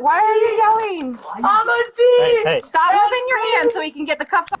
Why are you yelling? I'm a thief! Hey. Stop moving your hand so we can get the cuffs on.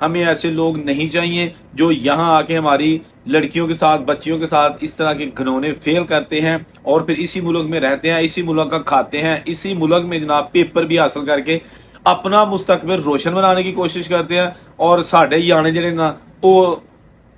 ہمیں ایسے لوگ نہیں چاہیے جو یہاں آ کے ہماری لڑکیوں کے ساتھ بچیوں کے ساتھ اس طرح کے گھنونے فیل کرتے ہیں اور پھر اسی ملک میں رہتے ہیں, اسی ملک کا کھاتے ہیں, اسی ملک میں جناب پیپر بھی حاصل کر کے اپنا مستقبل روشن بنانے کی کوشش کرتے ہیں, اور ساڈے ہی آنے جڑے نا وہ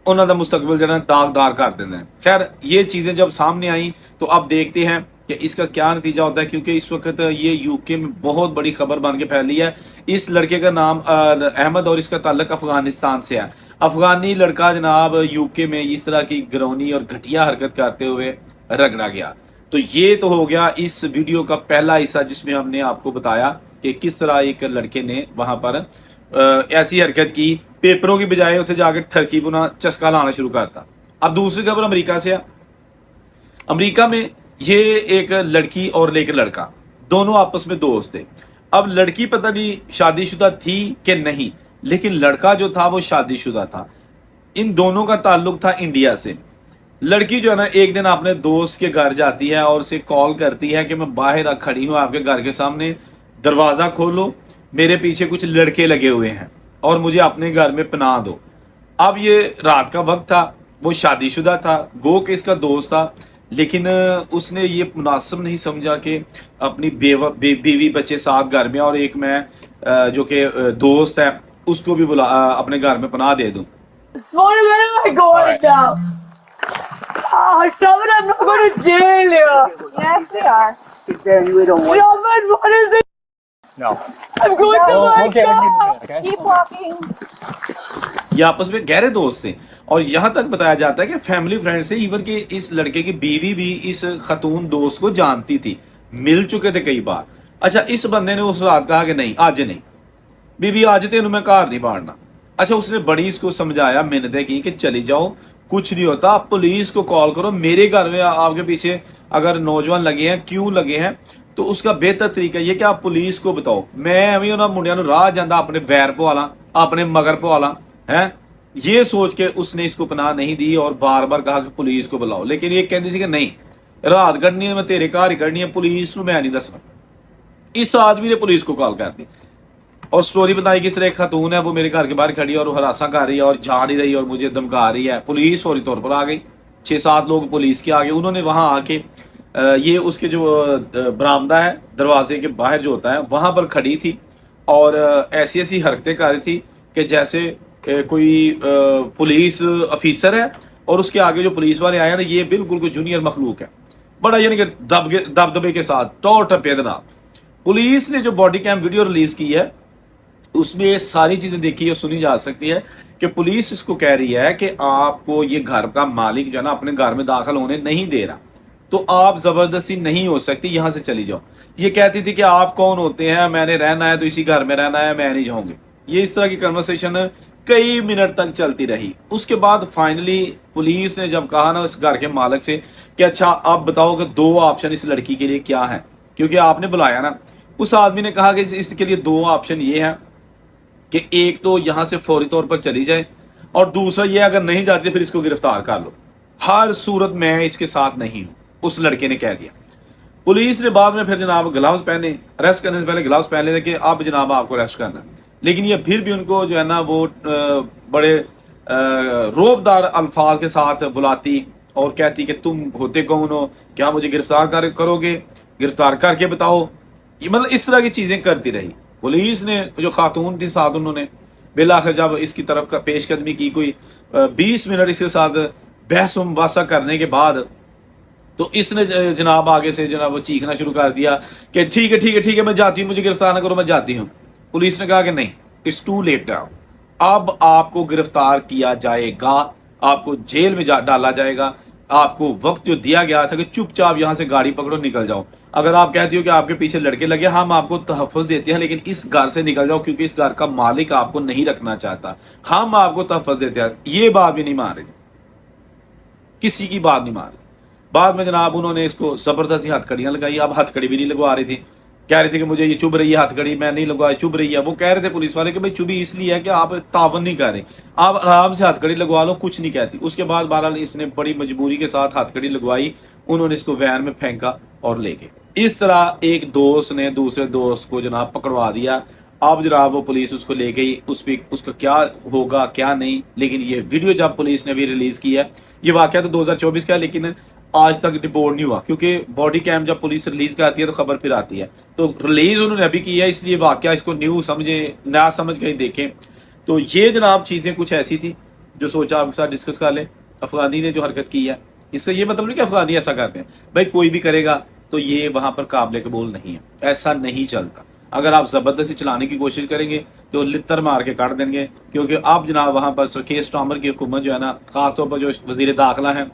انہوں کا مستقبل جو ہے داغدار کر دیتے ہیں. خیر یہ چیزیں جب سامنے آئیں تو اب دیکھتے ہیں کہ اس کا کیا نتیجہ ہوتا ہے, کیونکہ اس وقت یہ یو کے میں بہت بڑی خبر بن کے پھیلی ہے. اس لڑکے کا نام احمد اور اس کا تعلق افغانستان سے ہے. افغانی لڑکا جناب یو کے میں اس طرح کی گرونی اور گھٹیا حرکت کرتے ہوئے رگڑا گیا. تو یہ تو ہو گیا اس ویڈیو کا پہلا حصہ جس میں ہم نے آپ کو بتایا کہ کس طرح ایک لڑکے نے وہاں پر ایسی حرکت کی, پیپروں کی بجائے اتنے جا کے ٹھرکی پنا چسکا لانا شروع کرتا. اب دوسری خبر امریکہ سے ہے. امریکہ میں یہ ایک لڑکی اور ایک لڑکا دونوں آپس میں دوست تھے. اب لڑکی پتہ نہیں شادی شدہ تھی کہ نہیں, لیکن لڑکا جو تھا وہ شادی شدہ تھا. ان دونوں کا تعلق تھا انڈیا سے. لڑکی جو ہے نا ایک دن اپنے دوست کے گھر جاتی ہے اور اسے کال کرتی ہے کہ میں باہر کھڑی ہوں آپ کے گھر کے سامنے, دروازہ کھولو, میرے پیچھے کچھ لڑکے لگے ہوئے ہیں اور مجھے اپنے گھر میں پناہ دو. اب یہ رات کا وقت تھا, وہ شادی شدہ تھا, گو کہ اس کا دوست تھا, لیکن اس نے یہ مناسب نہیں سمجھا کہ اپنی بیوی بچے ساتھ گھر میں اور ایک میں جو کہ دوست ہے اس کو بھی اپنے گھر میں پناہ دے دوں. Sorry, where am I going now? Shaman, I'm not going to jail here. Yes, they are. Is there any way to avoid? Shaman, what is it? No. I'm going to my Okay, we'll give car. it a minute, okay? Keep walking. یہ آپس میں گہرے دوست تھے, اور یہاں تک بتایا جاتا ہے کہ فیملی فرینڈ سے ایون کہ اس لڑکے کی بیوی بھی اس خاتون دوست کو جانتی تھی, مل چکے تھے کئی بار. اچھا اس بندے نے اس رات کہا کہ نہیں آج نہیں, بیوی آج تینوں میں کار نہیں باڑنا. اچھا اس نے بڑی اس کو سمجھایا, منتیں کی کہ چلی جاؤ, کچھ نہیں ہوتا, آپ پولیس کو کال کرو, میرے گھر میں آپ کے پیچھے اگر نوجوان لگے ہیں کیوں لگے ہیں تو اس کا بہتر طریقہ یہ کہ آپ پولیس کو بتاؤ. میں ابھی انہوں منڈیا نو راہ جانا اپنے ویر پوالا اپنے مگر پوالا ہے, یہ سوچ کے اس نے اس کو پناہ نہیں دی اور بار بار کہا کہ پولیس کو بلاؤ. لیکن یہ کہتی تھی کہ نہیں رات کٹنی ہے, میں تیرے گھر ہی کٹنی ہے, پولیس نو میں نہیں دسنا. اس آدمی نے پولیس کو کال کر دی اور سٹوری بتائی کہ اس طرح ایک خاتون ہے وہ میرے گھر کے باہر کھڑی ہے اور ہراساں کر رہی ہے اور جا نہیں رہی اور مجھے دھمکا رہی ہے. پولیس فوری طور پر آ گئی, 6-7 لوگ پولیس کے آ گئے. انہوں نے وہاں آ کے یہ اس کے جو برآمدہ ہے دروازے کے باہر جو ہوتا ہے وہاں پر کھڑی تھی اور ایسی ایسی حرکتیں کر رہی تھی کہ جیسے کوئی پولیس افیسر ہے اور اس کے آگے جو پولیس والے آئے ہیں نا یہ بالکل کوئی جونیئر مخلوق ہے, بڑا یعنی کہ دبدبے کے ساتھ ٹور ٹپے دنا. پولیس نے جو باڈی کیم ویڈیو ریلیز کی ہے اس میں یہ ساری چیزیں دیکھی اور سنی جا سکتی ہے کہ پولیس اس کو کہہ رہی ہے کہ آپ کو یہ گھر کا مالک جو ہے نا اپنے گھر میں داخل ہونے نہیں دے رہا, تو آپ زبردستی نہیں ہو سکتی, یہاں سے چلی جاؤ. یہ کہتی تھی کہ آپ کون ہوتے ہیں, میں نے رہنا ہے تو اسی گھر میں رہنا ہے, میں نہیں جاؤں گی. یہ اس طرح کی کنورسیشن کئی منٹ تک چلتی رہی. اس کے بعد فائنلی پولیس نے جب کہا نا اس گھر کے مالک سے کہ اچھا آپ بتاؤ کہ 2 آپشن اس لڑکی کے لیے کیا ہیں, کیونکہ آپ نے بلایا نا. اس آدمی نے کہا کہ اس کے لیے 2 آپشن یہ ہیں کہ ایک تو یہاں سے فوری طور پر چلی جائے اور دوسرا یہ اگر نہیں جاتی پھر اس کو گرفتار کر لو, ہر صورت میں اس کے ساتھ نہیں ہوں. اس لڑکے نے کہہ دیا. پولیس نے بعد میں پھر جناب گلاوز پہنے, اریسٹ کرنے سے پہلے گلاوز پہن لے کہ اب جناب آپ کو اریسٹ کرنا ہے, لیکن یہ پھر بھی ان کو جو ہے نا وہ بڑے روبدار الفاظ کے ساتھ بلاتی اور کہتی کہ تم ہوتے کون ہو, کیا مجھے گرفتار کرو گے, گرفتار کر کے بتاؤ. یہ مطلب اس طرح کی چیزیں کرتی رہی. پولیس نے جو خاتون تھی ساتھ انہوں نے بالآخر جب اس کی طرف کا پیش قدمی کی, کوئی 20 منٹ اس کے ساتھ بحث و مباحثہ کرنے کے بعد تو اس نے جناب آگے سے جناب چیخنا شروع کر دیا کہ ٹھیک ہے ٹھیک ہے ٹھیک ہے میں جاتی ہوں, مجھے گرفتار نہ کرو, میں جاتی ہوں. پولیس نے کہا کہ نہیں, اٹس ٹو لیٹ ناؤ, اب آپ کو گرفتار کیا جائے گا, آپ کو جیل میں ڈالا جائے گا. آپ کو وقت جو دیا گیا تھا کہ چپ چاپ یہاں سے گاڑی پکڑو نکل جاؤ. اگر آپ کہتی ہو کہ آپ کے پیچھے لڑکے لگے, ہم آپ کو تحفظ دیتے ہیں لیکن اس گھر سے نکل جاؤ کیونکہ اس گھر کا مالک آپ کو نہیں رکھنا چاہتا, ہم آپ کو تحفظ دیتے ہیں. یہ بات بھی نہیں مان رہی, کسی کی بات نہیں مان رہی. بعد میں جناب انہوں نے اس کو زبردستی ہتھ کڑیاں لگائی. اب ہتھ کڑی بھی نہیں لگوا رہی تھی, کہہ رہی تھی کہ مجھے یہ چبھ رہی ہے ہتھ کڑی, میں نہیں لگوائی, چبھ رہی ہے. وہ کہہ رہے تھے پولیس والے کہ بھائی چبھی اس لیے ہے کہ آپ تعاون نہیں کر رہے, آپ آرام سے ہتھ کڑی لگوا لو, کچھ نہیں کہتی. اس کے بعد بہرحال اس نے بڑی مجبوری کے ساتھ ہتھ کڑی لگوائی, انہوں نے اس کو وین میں پھینکا اور لے گئے. اس طرح ایک دوست نے دوسرے دوست کو جناب پکڑوا دیا اب جناب وہ پولیس اس کو لے گئی, اس پہ اس کا کیا ہوگا کیا نہیں. لیکن یہ ویڈیو جب پولیس نے بھی ریلیز کی ہے, یہ واقعہ تو 2024 کا ہے لیکن آج تک رپورٹ نہیں ہوا, کیونکہ باڈی کیم جب پولیس ریلیز کرتی ہے تو خبر پھر آتی ہے. تو ریلیز انہوں نے ابھی کی ہے, اس لیے واقعہ اس کو نیو سمجھیں, نہ سمجھ کہیں دیکھیں. تو یہ جناب چیزیں کچھ ایسی تھی جو سوچا آپ کے ساتھ ڈسکس کر لیں. افغانی نے جو حرکت کی ہے, اس کا یہ مطلب نہیں کہ افغانی ایسا کرتے ہیں, بھائی کوئی بھی کرے گا تو یہ وہاں پر قابل قبول نہیں ہے, ایسا نہیں چلتا. اگر آپ زبردستی چلانے کی کوشش کریں گے تو لتر مار کے کاٹ دیں گے, کیونکہ اب جناب وہاں پر سر کیئر سٹارمر کی حکومت جو ہے نا, خاص طور پر جو وزیر داخلہ ہیں,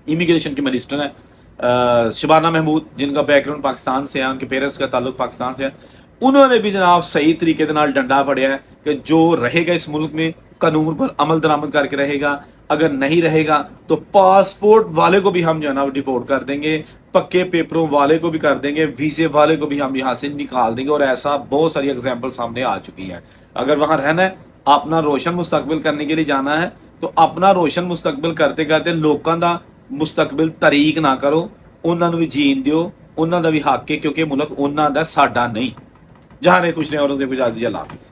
امیگریشن کے منسٹر ہیں شبانہ محمود, جن کا بیک گراؤنڈ پاکستان سے ہے, ان کے پیرنٹس کا تعلق پاکستان سے ہے, انہوں نے بھی جناب صحیح طریقے کے نال ڈنڈا پڑیا ہے کہ جو رہے گا اس ملک میں قانون پر عمل درآمد کر کے رہے گا, اگر نہیں رہے گا تو پاسپورٹ والے کو بھی ہم جو ہے نا ڈپورٹ کر دیں گے, پکے پیپروں والے کو بھی کر دیں گے, ویزے والے کو بھی ہم یہاں سے نکال دیں گے. اور ایسا بہت ساری ایگزامپل سامنے آ چکی ہیں. اگر وہاں رہنا ہے, اپنا روشن مستقبل کرنے کے لیے جانا ہے, تو اپنا روشن مستقبل کرتے کرتے لوکاں دا مستقبل طریق نہ کرو, انہاں نوں بھی جین دیو, انہاں دا بھی حق ہے, کیونکہ ملک انہاں دا ساڈا نہیں. جہاں رہے خوش رہے اور اسے اجازت. اللہ حافظ.